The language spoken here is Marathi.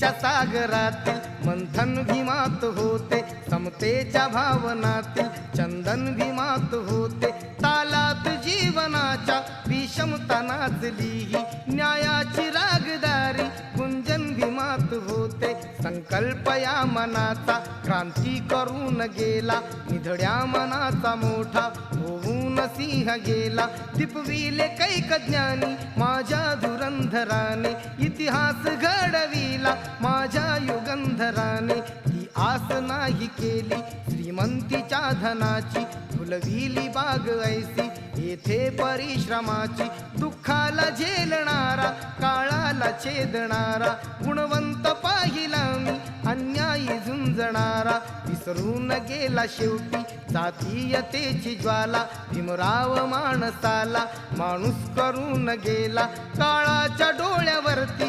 समतेच्या सागरातील मंथन भीमात होते, समतेच्या भावनातील चंदन भीमात होते, तालात जीवनाच्या विषमता नाचली ही न्यायाची रागदारी गुंजन भीमात होते। संकल्प या मनाचा क्रांती करून गेला, निधड्या मनाचा मोठा होऊन सिंह गेला। दिपविले कैक ज्ञानी माझ्या धुरंधराने, इतिहास घडविला माझ्या युगंधराने। ती आस नाही केली श्रीमंतीच्या धनाची, फुलविली बाग ऐसी येथे परिश्रमाची। दुःखाला झेलणारा काळाला छेदणारा, गुणवंत पाहिला मी अन्यायी झुंजणारा। विसरून गेला शेवटी जातीयतेची ज्वाला, भीमराव माणसाला माणूस करून गेला काळाच्या डोळ्यावरती